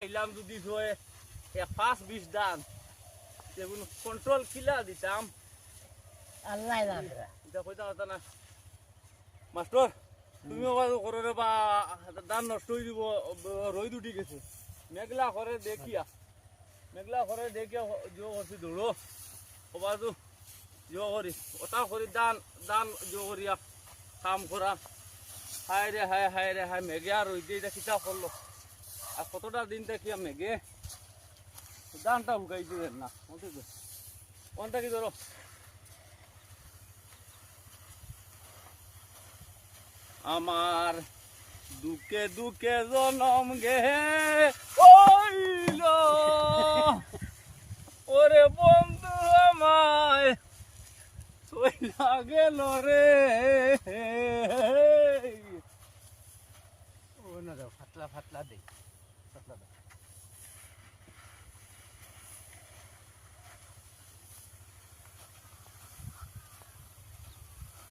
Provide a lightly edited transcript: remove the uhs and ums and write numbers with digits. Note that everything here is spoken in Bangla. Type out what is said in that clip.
এলাম যদি হয় 5-20 দান যেগুলো কন্ট্রোল কিলা দিতাম আল্লাহ জানে এটা কইতা কথা না মাস্টার তুমিও বাজু করো রে বা ধান নষ্ট হয়ে দিব রই দুটি গেছে মেঘলা করে দেখিয়া জো করছি দৌড়ো ও বাজু জো করি ওটা করি দান জো করিয়া কাম করা হায় রে হায় মেঘে আর ওই যে কিতা করলো আর কতটা দিন দেখিয়া মেঘে দানটা হুকাইছে না কোনটা কি ধরো আমার দুঃখে দুঃখে জনম গে ও